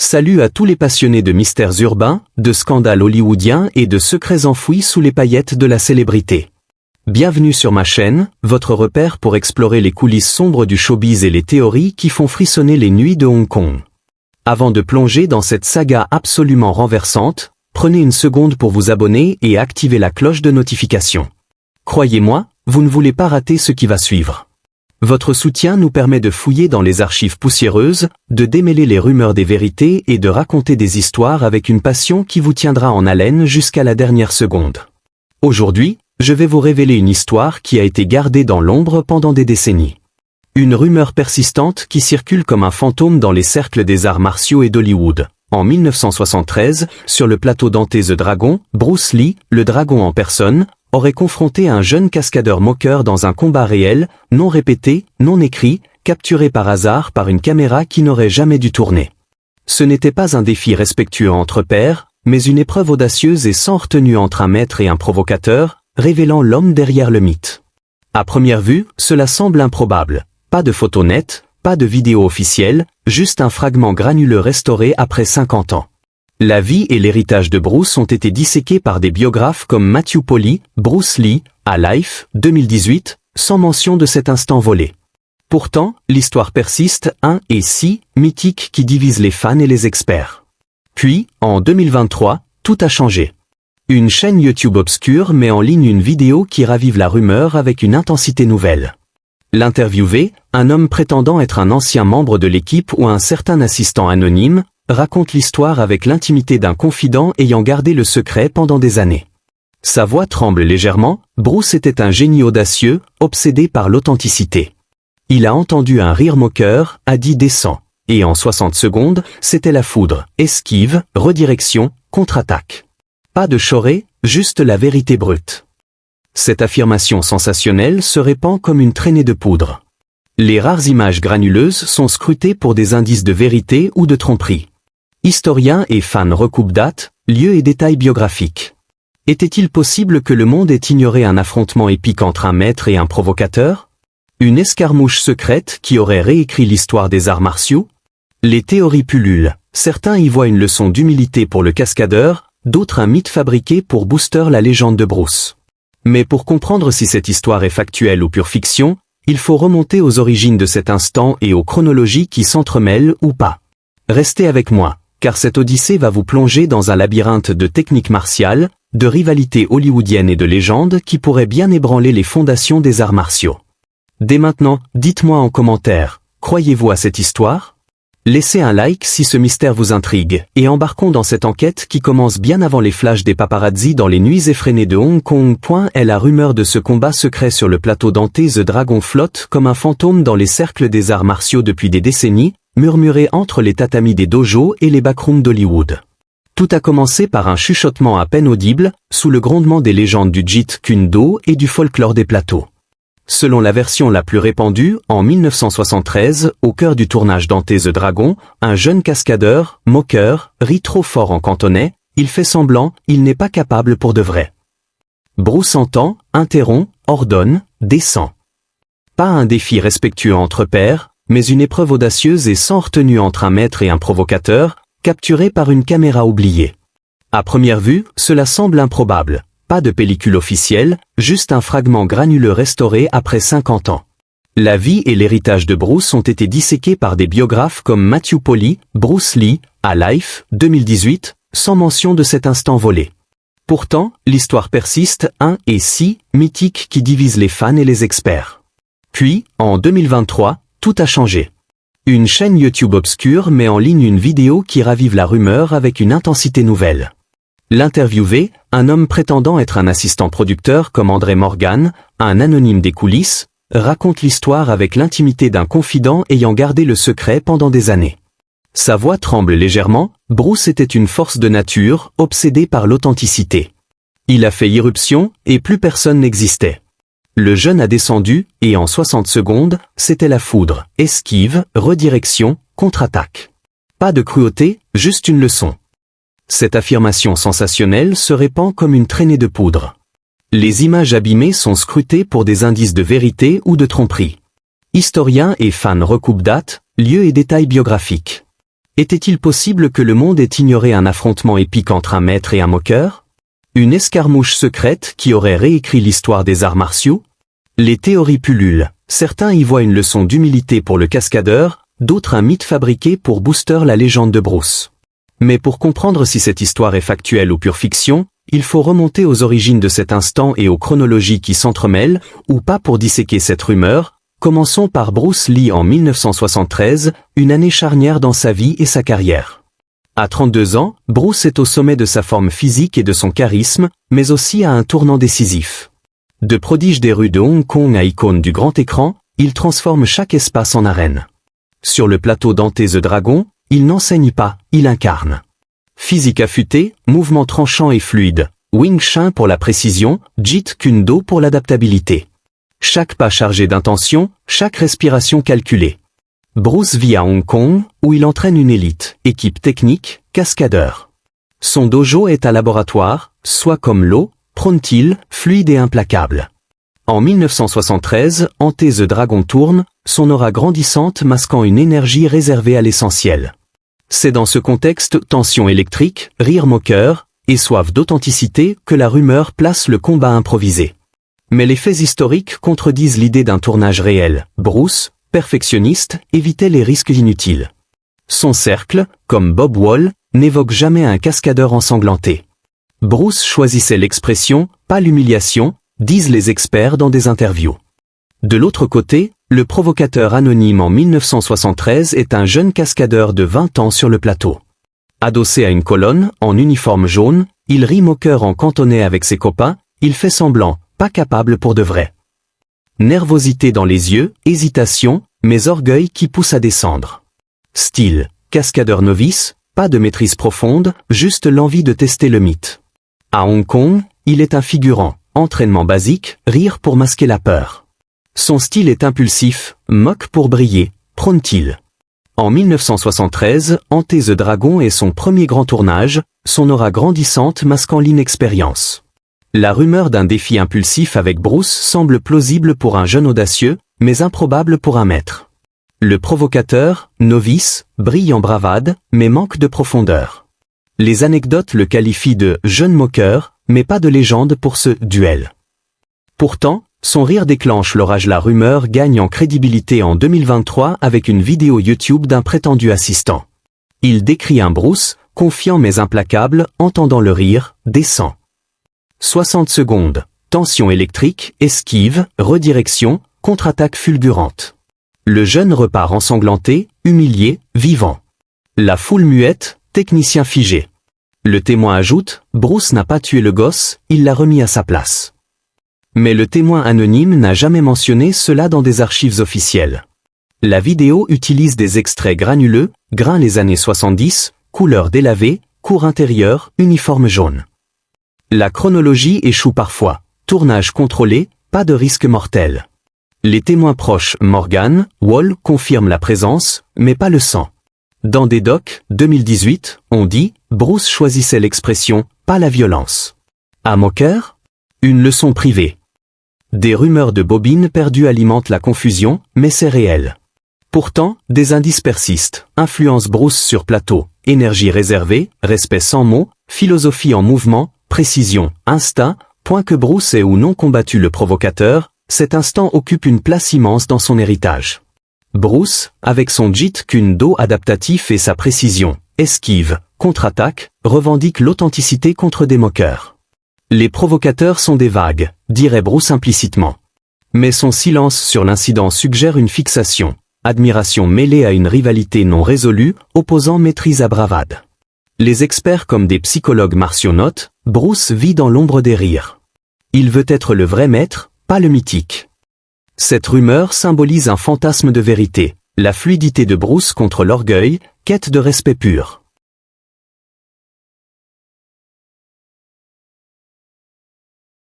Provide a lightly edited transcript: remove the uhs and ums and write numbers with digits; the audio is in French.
Salut à tous les passionnés de mystères urbains, de scandales hollywoodiens et de secrets enfouis sous les paillettes de la célébrité. Bienvenue sur ma chaîne, votre repère pour explorer les coulisses sombres du showbiz et les théories qui font frissonner les nuits de Hong Kong. Avant de plonger dans cette saga absolument renversante, prenez une seconde pour vous abonner et activer la cloche de notification. Croyez-moi, vous ne voulez pas rater ce qui va suivre. Votre soutien nous permet de fouiller dans les archives poussiéreuses, de démêler les rumeurs des vérités et de raconter des histoires avec une passion qui vous tiendra en haleine jusqu'à la dernière seconde. Aujourd'hui, je vais vous révéler une histoire qui a été gardée dans l'ombre pendant des décennies. Une rumeur persistante qui circule comme un fantôme dans les cercles des arts martiaux et d'Hollywood. En 1973, sur le plateau d'Ante the Dragon, Bruce Lee, le dragon en personne, aurait confronté un jeune cascadeur moqueur dans un combat réel, non répété, non écrit, capturé par hasard par une caméra qui n'aurait jamais dû tourner. Ce n'était pas un défi respectueux entre pairs, mais une épreuve audacieuse et sans retenue entre un maître et un provocateur, révélant l'homme derrière le mythe. À première vue, cela semble improbable. Pas de photo nette, pas de vidéo officielle, juste un fragment granuleux restauré après 50 ans. La vie et l'héritage de Bruce ont été disséqués par des biographes comme Matthew Polly, Bruce Lee, à Life, 2018, sans mention de cet instant volé. Pourtant, l'histoire persiste, et si mythique qui divise les fans et les experts. Puis, en 2023, tout a changé. Une chaîne YouTube obscure met en ligne une vidéo qui ravive la rumeur avec une intensité nouvelle. L'interviewé, un homme prétendant être un ancien membre de l'équipe ou un certain assistant anonyme, raconte l'histoire avec l'intimité d'un confident ayant gardé le secret pendant des années. Sa voix tremble légèrement, Bruce était un génie audacieux, obsédé par l'authenticité. Il a entendu un rire moqueur, a dit descend. Et en 60 secondes, c'était la foudre, esquive, redirection, contre-attaque. Pas de choré, juste la vérité brute. Cette affirmation sensationnelle se répand comme une traînée de poudre. Les rares images granuleuses sont scrutées pour des indices de vérité ou de tromperie. Historiens et fans recoupent dates, lieux et détails biographiques. Était-il possible que le monde ait ignoré un affrontement épique entre un maître et un provocateur? Une escarmouche secrète qui aurait réécrit l'histoire des arts martiaux? Les théories pullulent. Certains y voient une leçon d'humilité pour le cascadeur, d'autres un mythe fabriqué pour booster la légende de Bruce. Mais pour comprendre si cette histoire est factuelle ou pure fiction, il faut remonter aux origines de cet instant et aux chronologies qui s'entremêlent ou pas. Restez avec moi, car cette odyssée va vous plonger dans un labyrinthe de techniques martiales, de rivalités hollywoodiennes et de légendes qui pourraient bien ébranler les fondations des arts martiaux. Dès maintenant, dites-moi en commentaire, croyez-vous à cette histoire? Laissez un like si ce mystère vous intrigue, et embarquons dans cette enquête qui commence bien avant les flashs des paparazzi dans les nuits effrénées de Hong Kong. La rumeur de ce combat secret sur le plateau d'Ante the Dragon flotte comme un fantôme dans les cercles des arts martiaux depuis des décennies, murmuré entre les tatamis des dojos et les backrooms d'Hollywood. Tout a commencé par un chuchotement à peine audible, sous le grondement des légendes du Jeet Kune Do et du folklore des plateaux. Selon la version la plus répandue, en 1973, au cœur du tournage d'Ante the Dragon, un jeune cascadeur, moqueur, rit trop fort en cantonais, il fait semblant, il n'est pas capable pour de vrai. Bruce entend, interrompt, ordonne, descend. Pas un défi respectueux entre pairs, mais une épreuve audacieuse et sans retenue entre un maître et un provocateur, capturé par une caméra oubliée. À première vue, cela semble improbable. Pas de pellicule officielle, juste un fragment granuleux restauré après 50 ans. La vie et l'héritage de Bruce ont été disséqués par des biographes comme Matthew Polly, Bruce Lee, à Life, 2018, sans mention de cet instant volé. Pourtant, l'histoire persiste, et si mythique qui divise les fans et les experts. Puis, en 2023, tout a changé. Une chaîne YouTube obscure met en ligne une vidéo qui ravive la rumeur avec une intensité nouvelle. L'interviewé, un homme prétendant être un assistant producteur comme André Morgan, un anonyme des coulisses, raconte l'histoire avec l'intimité d'un confident ayant gardé le secret pendant des années. Sa voix tremble légèrement, Bruce était une force de nature, obsédé par l'authenticité. Il a fait irruption, et plus personne n'existait. Le jeune a descendu, et en 60 secondes, c'était la foudre, esquive, redirection, contre-attaque. Pas de cruauté, juste une leçon. Cette affirmation sensationnelle se répand comme une traînée de poudre. Les images abîmées sont scrutées pour des indices de vérité ou de tromperie. Historiens et fans recoupent dates, lieux et détails biographiques. Était-il possible que le monde ait ignoré un affrontement épique entre un maître et un moqueur? Une escarmouche secrète qui aurait réécrit l'histoire des arts martiaux? Les théories pullulent. Certains y voient une leçon d'humilité pour le cascadeur, d'autres un mythe fabriqué pour booster la légende de Bruce. Mais pour comprendre si cette histoire est factuelle ou pure fiction, il faut remonter aux origines de cet instant et aux chronologies qui s'entremêlent, ou pas pour disséquer cette rumeur. Commençons par Bruce Lee en 1973, une année charnière dans sa vie et sa carrière. À 32 ans, Bruce est au sommet de sa forme physique et de son charisme, mais aussi à un tournant décisif. De prodige des rues de Hong Kong à icône du grand écran, il transforme chaque espace en arène. Sur le plateau d'Ante the Dragon, il n'enseigne pas, il incarne. Physique affûtée, mouvements tranchants et fluides, Wing Chun pour la précision, Jeet Kune Do pour l'adaptabilité. Chaque pas chargé d'intention, chaque respiration calculée. Bruce vit à Hong Kong, où il entraîne une élite, équipe technique, cascadeur. Son dojo est un laboratoire, soit comme l'eau, prône-t-il, fluide et implacable. En 1973, Ante the Dragon tourne, son aura grandissante masquant une énergie réservée à l'essentiel. C'est dans ce contexte, tension électrique, rire moqueur, et soif d'authenticité que la rumeur place le combat improvisé. Mais les faits historiques contredisent l'idée d'un tournage réel. Bruce, perfectionniste, évitait les risques inutiles. Son cercle, comme Bob Wall, n'évoque jamais un cascadeur ensanglanté. Bruce choisissait l'expression, pas l'humiliation, disent les experts dans des interviews. De l'autre côté, le provocateur anonyme en 1973 est un jeune cascadeur de 20 ans sur le plateau. Adossé à une colonne, en uniforme jaune, il rit moqueur en cantonais avec ses copains, il fait semblant, pas capable pour de vrai. Nervosité dans les yeux, hésitation, mais orgueil qui pousse à descendre. Style, cascadeur novice, pas de maîtrise profonde, juste l'envie de tester le mythe. À Hong Kong, il est un figurant, entraînement basique, rire pour masquer la peur. Son style est impulsif, moque pour briller, prône-t-il. En 1973, Ante the Dragon est son premier grand tournage, son aura grandissante masquant l'inexpérience. La rumeur d'un défi impulsif avec Bruce semble plausible pour un jeune audacieux, mais improbable pour un maître. Le provocateur, novice, brille en bravade, mais manque de profondeur. Les anecdotes le qualifient de « jeune moqueur », mais pas de légende pour ce « duel ». Pourtant, son rire déclenche l'orage. La rumeur gagne en crédibilité en 2023 avec une vidéo YouTube d'un prétendu assistant. Il décrit un Bruce, confiant mais implacable, entendant le rire, descend. 60 secondes, tension électrique, esquive, redirection, contre-attaque fulgurante. Le jeune repart ensanglanté, humilié, vivant. La foule muette, technicien figé. Le témoin ajoute, Bruce n'a pas tué le gosse, il l'a remis à sa place. Mais le témoin anonyme n'a jamais mentionné cela dans des archives officielles. La vidéo utilise des extraits granuleux, grains les années 70, couleur délavée, cour intérieure, uniforme jaune. La chronologie échoue parfois. Tournage contrôlé, pas de risque mortel. Les témoins proches, Morgan, Wall, confirment la présence, mais pas le sang. Dans des docs, 2018, on dit, Bruce choisissait l'expression, pas la violence. À moqueur? Une leçon privée. Des rumeurs de bobines perdues alimentent la confusion, mais c'est réel. Pourtant, des indices persistent. Influence Bruce sur plateau, énergie réservée, respect sans mots, philosophie en mouvement, précision, instinct, point que Bruce ait ou non combattu le provocateur, cet instant occupe une place immense dans son héritage. Bruce, avec son Jeet Kune Do adaptatif et sa précision, esquive, contre-attaque, revendique l'authenticité contre des moqueurs. Les provocateurs sont des vagues, dirait Bruce implicitement. Mais son silence sur l'incident suggère une fixation, admiration mêlée à une rivalité non résolue, opposant maîtrise à bravade. Les experts comme des psychologues martiaux notent, Bruce vit dans l'ombre des rires. Il veut être le vrai maître, pas le mythique. Cette rumeur symbolise un fantasme de vérité, la fluidité de Bruce contre l'orgueil, quête de respect pur.